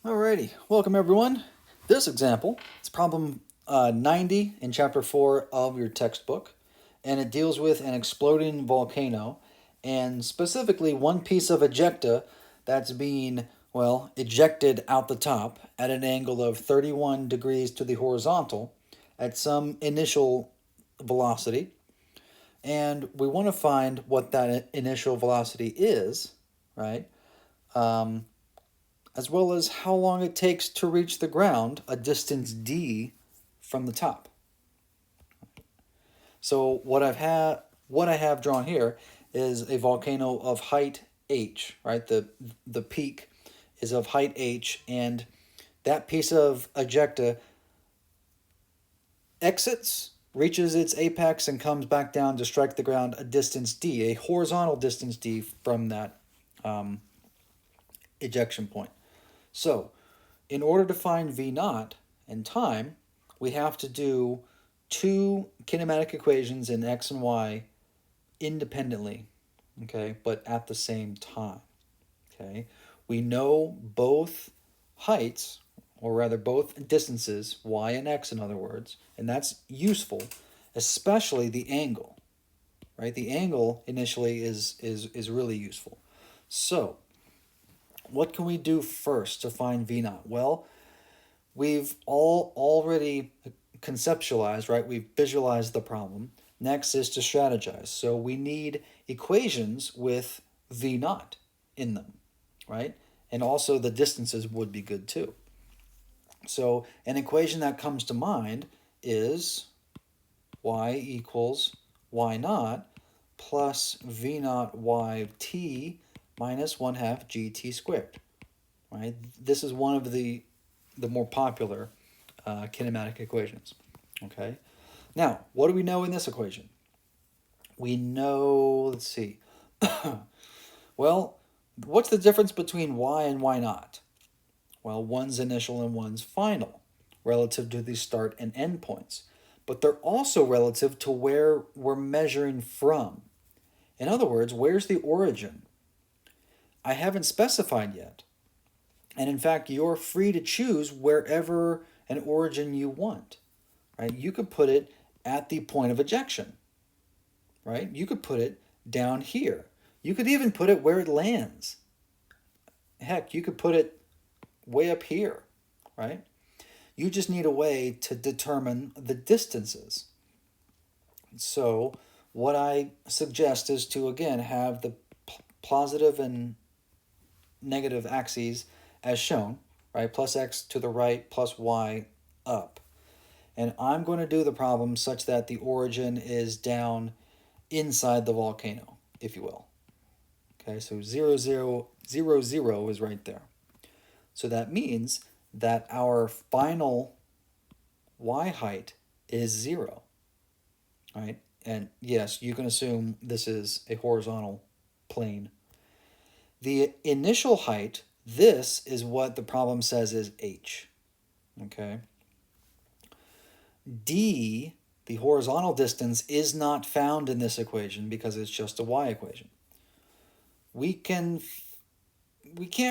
Alrighty, welcome everyone. This example is problem 90 in chapter 4 of your textbook, and it deals with an exploding volcano, and specifically one piece of ejecta that's being, well, ejected out the top at an angle of 31 degrees to the horizontal at some initial velocity, and we want to find what that initial velocity is, right? Um, as well as how long it takes to reach the ground, a distance d from the top. So what I have drawn here is a volcano of height h, right? The peak is of height h, and that piece of ejecta exits, reaches its apex, and comes back down to strike the ground a distance d, a horizontal distance d from that ejection point. So, in order to find V naught and time, we have to do two kinematic equations in x and y independently, okay, but at the same time, okay? We know both heights, or rather both distances, y and x in other words, and that's useful, especially the angle, right? The angle initially is really useful. So, what can we do first to find V naught? Well, we've all already conceptualized, right? We've visualized the problem. Next is to strategize. So we need equations with V naught in them, right? And also the distances would be good too. So an equation that comes to mind is y equals y naught plus V naught yt minus 1/2 gt squared, right? This is one of the more popular kinematic equations. Okay. Now, what do we know in this equation? We know, let's see. Well, what's the difference between y and y naught? Well, one's initial and one's final relative to the start and end points. But they're also relative to where we're measuring from. In other words, where's the origin? I haven't specified yet. And in fact, you're free to choose wherever an origin you want, right? You could put it at the point of ejection, right? You could put it down here. You could even put it where it lands. Heck, you could put it way up here, right? You just need a way to determine the distances. So what I suggest is to, again, have the positive and negative axes as shown, right? Plus x to the right, plus y up. And I'm going to do the problem such that the origin is down inside the volcano, if you will. Okay, so 0, 0, 0, 0 is right there. So that means that our final y height is 0, right? And yes, you can assume this is a horizontal plane. The initial height, this is what the problem says is h, okay? D, the horizontal distance, is not found in this equation because it's just a y equation. We can't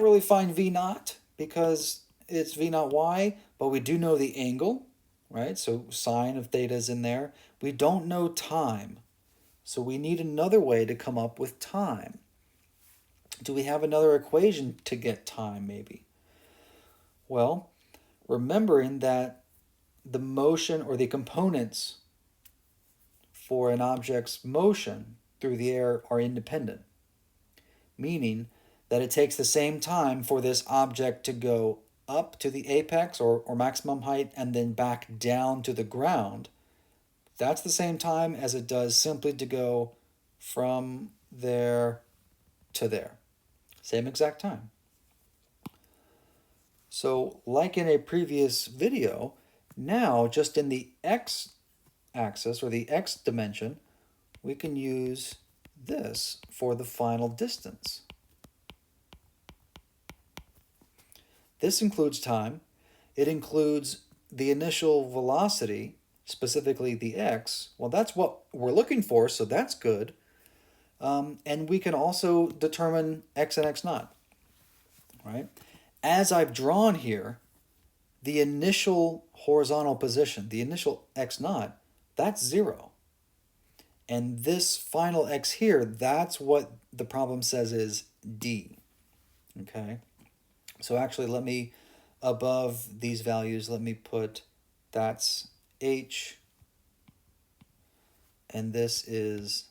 really find V naught because it's V naught y, but we do know the angle, right? So sine of theta is in there. We don't know time, so we need another way to come up with time. Do we have another equation to get time, maybe? Well, remembering that the motion or the components for an object's motion through the air are independent, meaning that it takes the same time for this object to go up to the apex or maximum height and then back down to the ground. That's the same time as it does simply to go from there to there. Same exact time. So, like in a previous video, now just in the x-axis or the x dimension, we can use this for the final distance. This includes time. It includes the initial velocity, specifically the x. Well, that's what we're looking for, so that's good. And we can also determine x and x naught, right? as I've drawn here, the initial horizontal position, the initial x naught, that's 0. And this final x here, that's what the problem says is d. Okay? So actually, let me, above these values, let me put that's h, and this is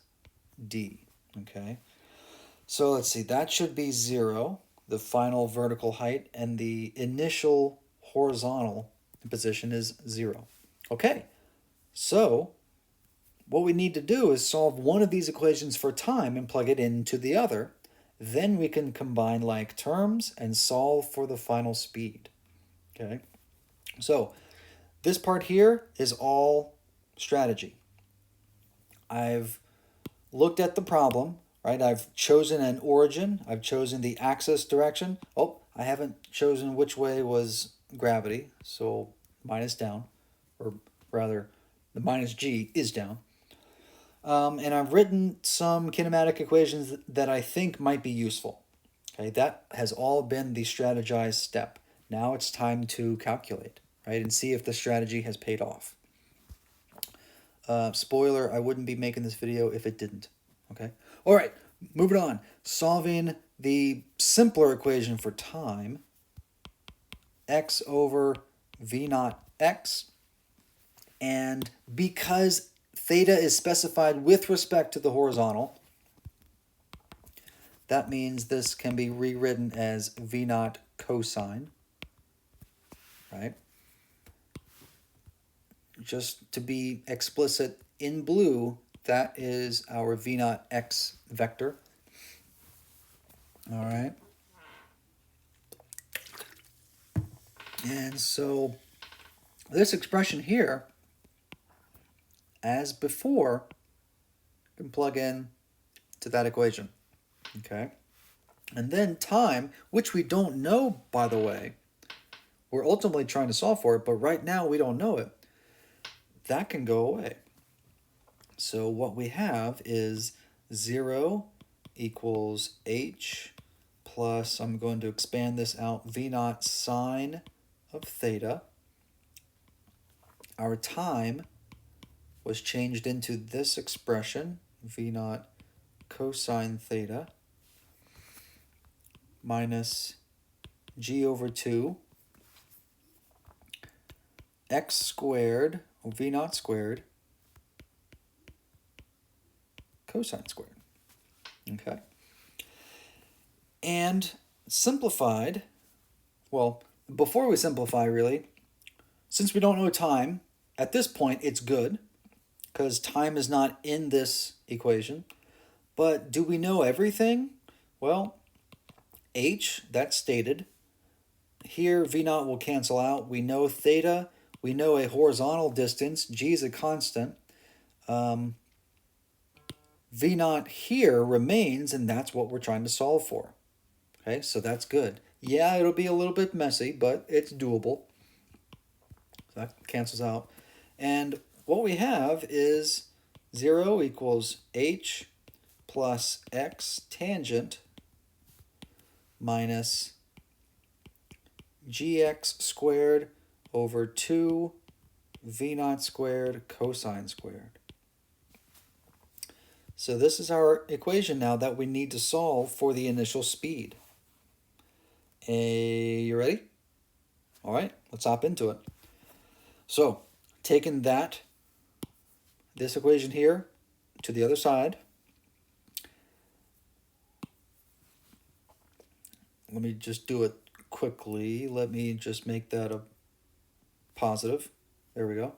d. Okay? So let's see, that should be 0, the final vertical height, and the initial horizontal position is 0. Okay, so what we need to do is solve one of these equations for time and plug it into the other. Then we can combine like terms and solve for the final speed. Okay, so this part here is all strategy. I've looked at the problem, right? I've chosen an origin. I've chosen the axis direction. Oh, I haven't chosen which way was gravity, so minus down, or rather, the minus g is down. And I've written some kinematic equations that I think might be useful. Okay, that has all been the strategized step. Now it's time to calculate, right, and see if the strategy has paid off. Spoiler, I wouldn't be making this video if it didn't. Okay, all right, moving on. Solving the simpler equation for time, x over v naught x, and because theta is specified with respect to the horizontal, that means this can be rewritten as v naught cosine, right? Just to be explicit, in blue, that is our v naught x vector. All right. And so this expression here, as before, can plug in to that equation. Okay. And then time, which we don't know, by the way, we're ultimately trying to solve for it, but right now we don't know it. That can go away. So what we have is 0 equals h plus, I'm going to expand this out, v naught sine of theta. Our time was changed into this expression, v naught cosine theta, minus g over 2 x squared, or v naught squared, cosine squared. Okay. And simplified, well, before we simplify, really, since we don't know time, at this point it's good, because time is not in this equation. But do we know everything? Well, h, that's stated. Here, v naught will cancel out. We know theta. We know a horizontal distance. G is a constant. V naught here remains, and that's what we're trying to solve for. Okay, so that's good. Yeah, it'll be a little bit messy, but it's doable. So that cancels out. And what we have is 0 equals h plus x tangent minus gx squared over 2 v naught squared cosine squared. So this is our equation now that we need to solve for the initial speed. You ready? All right, let's hop into it. So, taking this equation here to the other side, let me just do it quickly. Let me just make that a positive. There we go.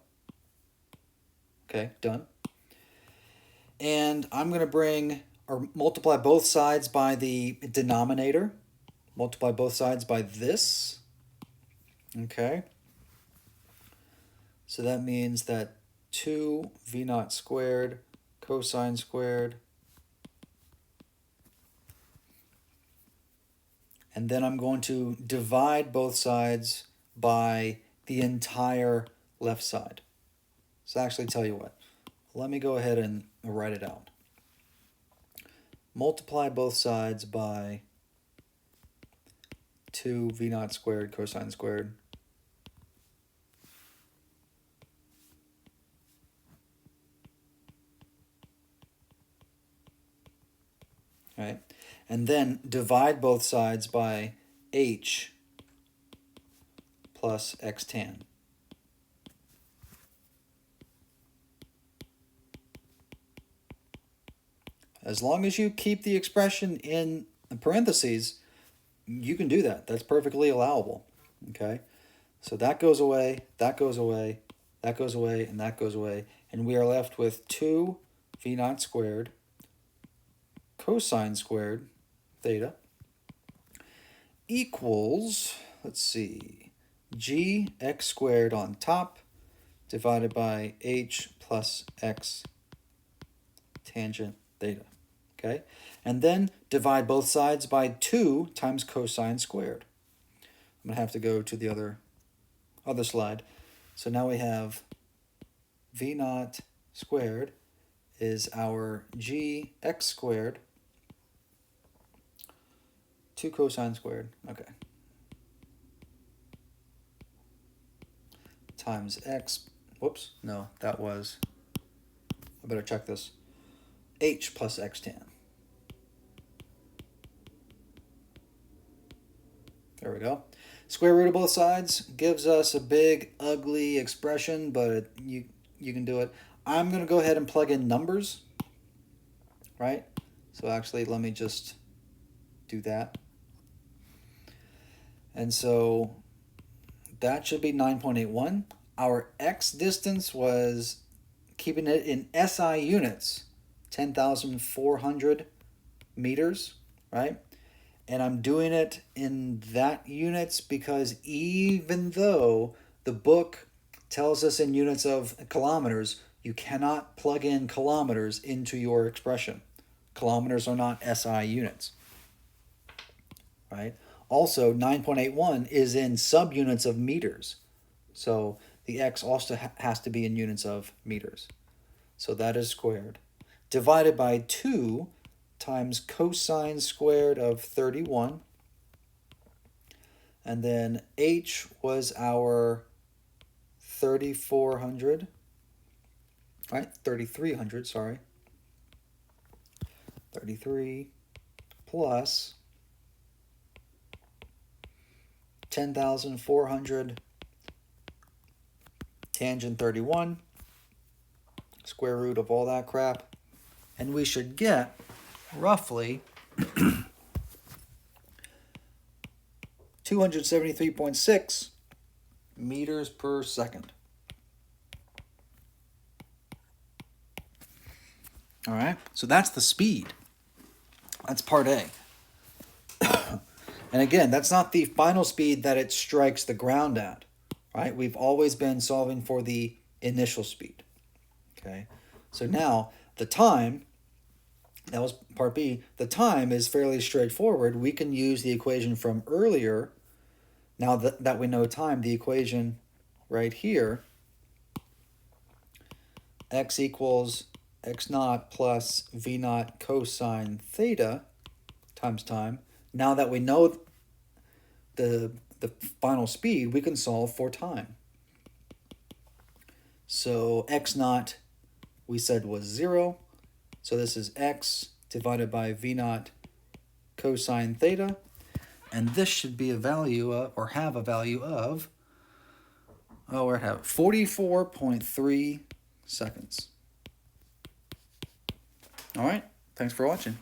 Okay, done. And I'm going to bring or multiply both sides by the denominator. Multiply both sides by this. Okay. So that means that 2 v naught squared cosine squared. And then I'm going to divide both sides by the entire left side. So actually, tell you what, let me go ahead and write it out. Multiply both sides by 2 v naught squared cosine squared. Right? And then divide both sides by h plus x tan. As long as you keep the expression in parentheses, you can do that. That's perfectly allowable. Okay? So that goes away, that goes away, that goes away, and that goes away. And we are left with 2 v naught squared cosine squared theta equals, let's see, g x squared on top divided by h plus x tangent theta. Okay? And then divide both sides by 2 times cosine squared. I'm going to have to go to the other slide. So now we have v naught squared is our g x squared, 2 cosine squared, okay, times x, whoops, no, that was, I better check this, h plus x tan. There we go. Square root of both sides gives us a big, ugly expression, but you can do it. I'm going to go ahead and plug in numbers, right? So actually, let me just do that. And so that should be 9.81. Our x distance was, keeping it in SI units, 10,400 meters, right? And I'm doing it in that units because even though the book tells us in units of kilometers, you cannot plug in kilometers into your expression. Kilometers are not SI units, right? Also, 9.81 is in subunits of meters. So the x also has to be in units of meters. So that is squared. Divided by 2 times cosine squared of 31. And then h was our 3,400, right? 3,300, sorry. 33 plus 10,400 tangent 31, square root of all that crap, and we should get roughly 273.6 meters per second. All right, so that's the speed. That's part A. And again, that's not the final speed that it strikes the ground at, right? We've always been solving for the initial speed, okay? So now the time, that was part B, the time is fairly straightforward. We can use the equation from earlier. Now that we know time, the equation right here, x equals x naught plus v naught cosine theta times time. Now that we know the final speed, we can solve for time. So x naught, we said, was 0. So this is x divided by v naught cosine theta. And this should be a value of, or have a value of, oh, where have it? 44.3 seconds. All right. Thanks for watching.